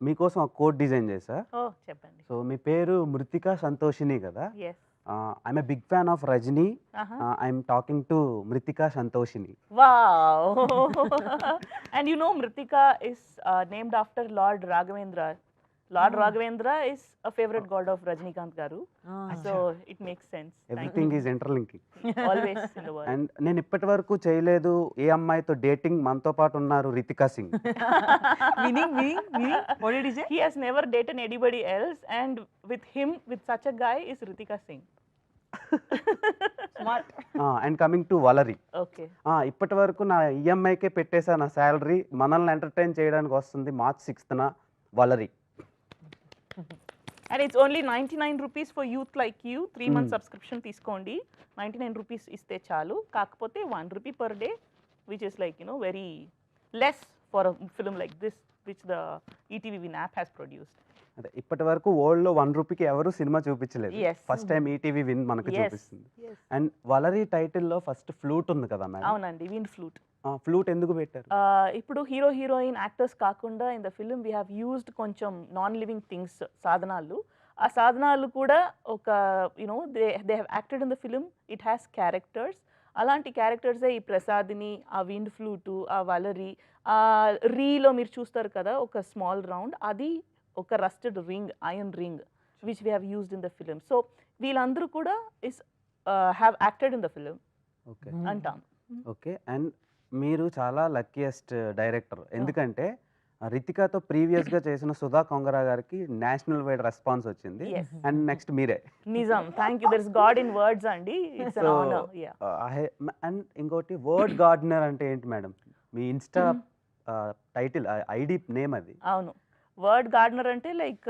మీకోసం ఒక code design చేశా. ఓహ్! చెప్పండి. సో మీ పేరు మృతికా సంతోషిని కదా! Yes. I'm a big fan of Rajini. ఆహా! I'm talking to Mrithika Santhoshini. Wow! And you know, Mritika is named after Lord Raghavendra. Lord Raghavendra is a favorite god of Rajnikant Garu. So it makes sense. Thank everything is interlinking. you. Always in the world. And నేను ఇప్పటి వరకు చేయలేదు ఏ అమ్మాయితో dating మనతో పాటు ఉన్నారు Ritika Singh. Meaning? What did he say? He has never dated anybody else, and with him, with such a guy, is Ritika Singh. Smart. And coming to Valari. Okay. ఇప్పటి వరకు నా ఈఎంఐకే పెట్టేసా నా శాలరీ. మనల్ని ఎంటర్టైన్ చేయడానికి వస్తుంది March 6th వలరి. And it's only 99 rupees for youth like you. 3-month subscription తీసుకోండి. 99 rupees ఇస్తే చాలు. కాకపోతే 1 rupee per day, which is like, very less for a film like this, which the ETV Win app has produced. అదే ఇప్పటి వరకు world లో 1 రూపీకి ఎవరు cinema చూపించలేదు. Yes. First time ETV win మనకు Yes. చూపిస్తుంది. Yes. అండ్ వలరీ టైటిల్లో ఫస్ట్ ఫ్లూట్ ఉంది కదా మేడం. అవునండి, విండ్ ఫ్లూట్. ఫ్లూట్ ఎందుకు పెట్టారు? ఇప్పుడు హీరో హీరోయిన్ యాక్టర్స్ కాకుండా in the film we have used కొంచెం నాన్ లివింగ్ థింగ్స్, సాధనాలు. ఆ సాధనాలు కూడా ఒక they have acted in the film. It has characters. అలాంటి క్యారెక్టర్సే ఈ ప్రసాదిని, ఆ విండ్ ఫ్లూటు, ఆ వలరి, ఆ రీలో మీరు చూస్తారు కదా ఒక స్మాల్ రౌండ్, అది ఒక rusted ring, iron ring, which we have used in the film. So వీళ్ళందరూ కూడా have acted in the film okay. అంటాం. ఓకే. అండ్ మీరు చాలా లక్కీయెస్ట్ డైరెక్టర్. ఎందుకంటే రితికాతో ప్రీవియస్గా చేసిన సుధా కొంగరా గారికి నేషనల్ వైడ్ రెస్పాన్స్ వచ్చింది. Yes. అండ్ నెక్స్ట్ మీరే. నిజం. Thank you. There is God in words అండి. It's an honour. Yeah. And ఇంకోటి వర్డ్ గార్డెనర్ అంటే ఏంటి మేడం? మీ ఇన్స్టా టైటిల్ ఐడి నేమ్ అది. అవును. వర్డ్ గార్డెనర్ అంటే లైక్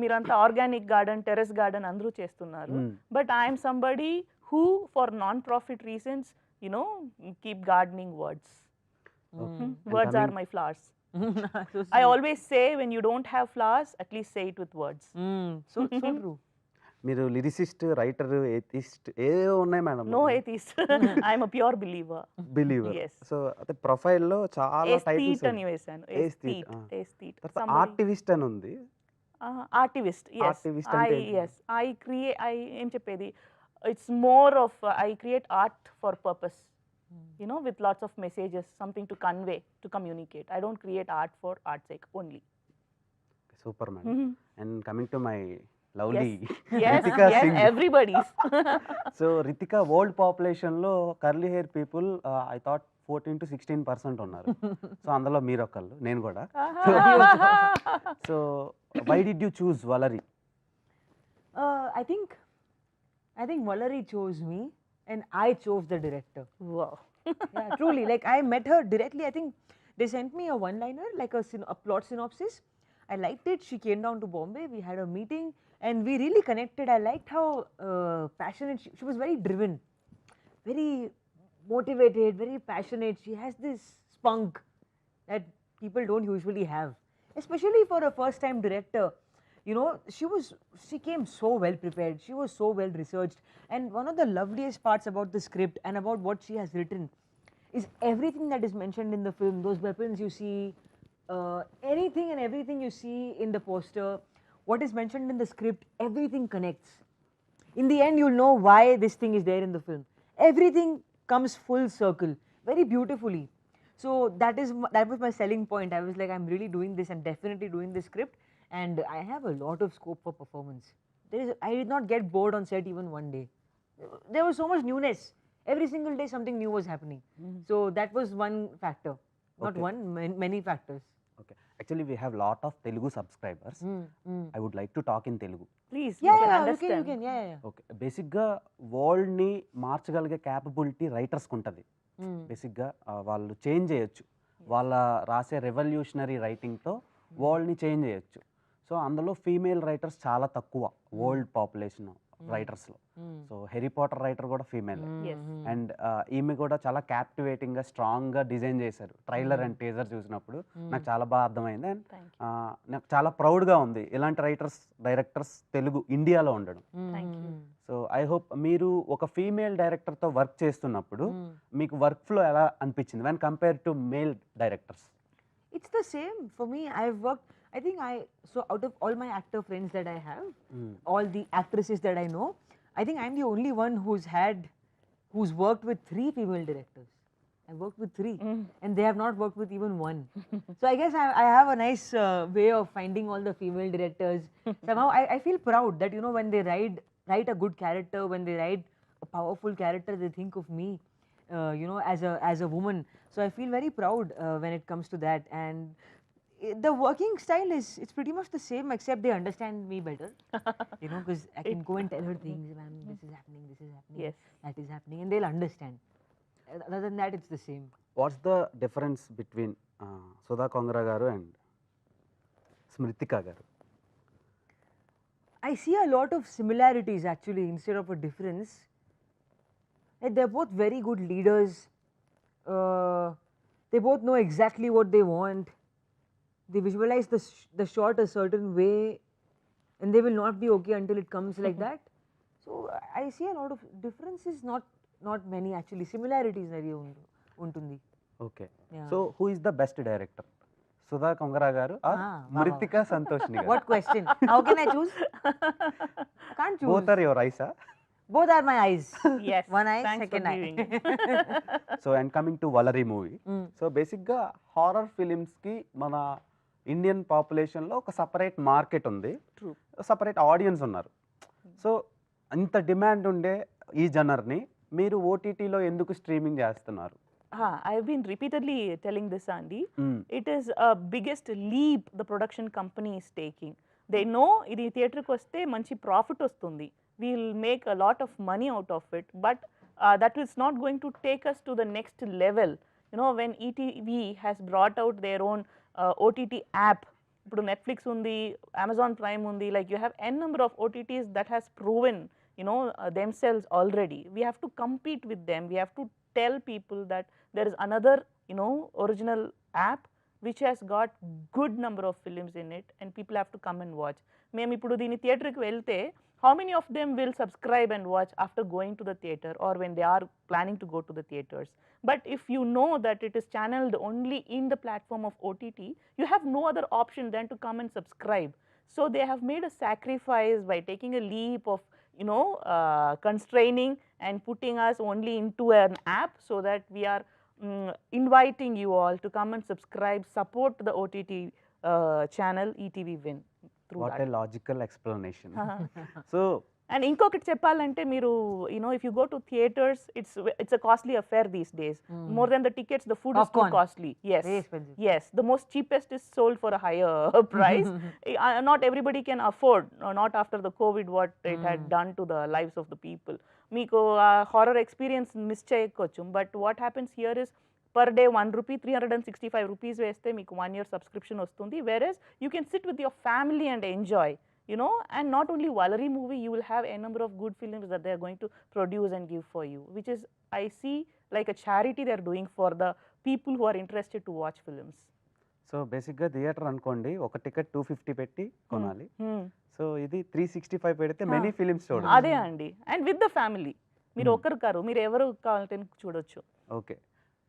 మీరంతా ఆర్గానిక్ గార్డెన్, టెరెస్ గార్డెన్ అందరూ చేస్తున్నారు. But I'm somebody who for non profit reasons keep gardening words. Words are my flowers. So I always say when you don't have flowers, at least say it with words. so true. మీరు lyricist, writer, atheist ఏవో ఉన్నాయి madam. No atheist. I'm a pure believer. Believer. Yes. So అదే ప్రొఫైల్లో చాలా Aesthete titles అని వేశాను. Aesthete, Aesthete. తర్వాత ఆర్టివిస్ట్ అని ఉంది. Artivist. Yes. Artivist అంటే Yes. ఏం చెప్పేది, it's more of I create art for purpose. With lots of messages, something to convey, to communicate. I don't create art for art's sake only. Super madam. And coming to my lovely Yes, Ritika yes, Singh. everybody's. So Ritika world పాపులేషన్లో curly hair people I thought 14 to 16% ఉన్నారు. So అందులో మీరు ఒకళ్ళు, నేను కూడా. So why did you choose Valari? I think Valerie chose me and I chose the director. Wow. Yeah, truly. Like I met her directly. I think they sent me a one-liner, like a plot synopsis. I liked it. She came down to Bombay. We had a meeting and we really connected. I liked how passionate she was. Very driven, very motivated, very passionate. She has this spunk that people don't usually have, especially for a first-time director. She came so well prepared. She was so well researched. And one of the loveliest parts about the script and about what she has written is everything that is mentioned in the film. Those weapons you see, anything and everything you see in the poster, what is mentioned in the script, everything connects. In the end, you'll know why this thing is there in the film. Everything comes full circle very beautifully. So that was my selling point. I was like, I'm really doing this and definitely doing this script. And I have a lot of scope for performance. I did not get bored on set even one day. There was so much newness. Every single day something new was happening. So that was one factor. Not Okay. one, many factors. Okay. Actually we have lot of Telugu subscribers. I would like to talk in Telugu. Please, Yeah, you can you understand. can, yeah. Okay. బేసిక్గా వరల్డ్ని మార్చగలిగే capability రైటర్స్కి ఉంటుంది. బేసిక్గా వాళ్ళు change చేయొచ్చు. వాళ్ళ రాసే revolutionary రైటింగ్తో వరల్డ్ని చేంజ్ చేయొచ్చు. సో అందులో ఫీమేల్ రైటర్స్ చాలా తక్కువ వరల్డ్ పాపులేషన్ రైటర్స్లో. సో హ్యారీ పాటర్ రైటర్ కూడా ఫీమేల్. Yes. అండ్ ఈమె కూడా చాలా క్యాప్టివేటింగ్గా స్ట్రాంగ్గా డిజైన్ చేశారు. ట్రైలర్ అండ్ టీజర్ చూసినప్పుడు నాకు చాలా బాగా అర్థమైంది. అండ్ Thank నాకు చాలా ప్రౌడ్గా ఉంది ఇలాంటి డైరెక్టర్స్ తెలుగు ఇండియాలో ఉండడం. Thank you. So I hope మీరు ఒక ఫీమేల్ డైరెక్టర్తో వర్క్ చేస్తున్నప్పుడు మీకు వర్క్ ఫ్లో ఎలా అనిపించింది when compare to male directors? It's the same for me. I've worked, I think so out of all my actor friends that I have, all the actresses that I know, I think I'm the only one who's worked with 3 female directors. I've worked with 3 and they have not worked with even 1. So I guess I have a nice way of finding all the female directors. Somehow I feel proud that, you know, when they write a good character, when they write a powerful character, they think of me, you know, as a woman. So I feel very proud when it comes to that. And the working style it's pretty much the same, except they understand me better. You know, because I can go and tell her things, ma'am, this is happening, Yes. that is happening, and they'll understand. Other than that, it's the same. What's the difference between Sudha Kongara గారు and స్మృతిక గారు? I see a lot of similarities actually instead of a difference. Like they're both very good leaders. They both know exactly what they want. They visualize the shot a certain way, and they will not be okay until it comes like that. So I see a lot of differences, not many actually. Similarities very untundi. Okay, Yeah. So who is the best director, Sudha Kongara గారు are wow. మృతిక సంతోష్ని గారు? What question? How can I choose? I can't choose. Both are your ఐసా? Both are my eyes. Yes. One eye, Thanks for second eye. giving it. So and coming to Valari movie, so బేసిక్గా horror ఫిలిమ్స్కి మన Indian పాపులేషన్లో ఒక separate market ఉంది, True. Separate audience ఉన్నారు. So అంత demand ఉండే ఈ జనర్ని మీరు ఓటీటీలో ఎందుకు స్ట్రీమింగ్ చేస్తున్నారు? I've been repeatedly telling this, Andy. Mm. It is a biggest leap the production company is taking. They know ఇది థియేటర్కి వస్తే మంచి ప్రాఫిట్ వస్తుంది, we'll make a lot of money out of it, but that is not going to take us to the next level. You know, when ETV has brought out their own OTT app, ఇప్పుడు Netflix ఉంది, Amazon Prime ఉంది, like you have n number of OTTs that has proven, you know, themselves already. We have to compete with them. We have to tell people that there is another, you know, original app which has got good number of films in it and people have to come and watch. మేము ఇప్పుడు దీని థియేటర్కి వెళ్తే how many of them will subscribe and watch after going to the theater or when they are planning to go to the theaters? But if you know that it is channeled only in the platform of OTT, you have no other option than to come and subscribe. So they have made a sacrifice by taking a leap of, you know, constraining and putting us only into an app so that we are inviting you all to come and subscribe, support the OTT channel ETV Win through what that. A logical explanation. So And ఇంకొకటి చెప్పాలంటే మీరు, you know, if you go to theaters, it's a costly affair these days. More than the tickets, the food is Popcorn. too costly. Yes. Very expensive. Yes, the most cheapest is sold for a higher price. Not everybody can afford, not after the COVID, what it had done to the lives of the people. మీకు horror experience miss చేయొచ్చు, but what happens here is per day 1 rupee, 365 rupees వేస్తే మీకు 1 year subscription వస్తుంది, whereas you can sit with your family and enjoy, you know. And not only Valerie movie, you will have a number of good films that they are going to produce and give for you, which is, I see, like a charity they are doing for the people who are interested to watch films. So బేసిక్గా theatre అనుకోండి, ఒక ticket 250 పెట్టి కొనాలి. So ఇది 365 పెడితే many films చూడాలి. అదే అండి, అండ్ విత్ ద ఫ్యామిలీ, మీరు ఒకరు కారు, మీరు ఎవరు కావాలంటే చూడొచ్చు. ఓకే,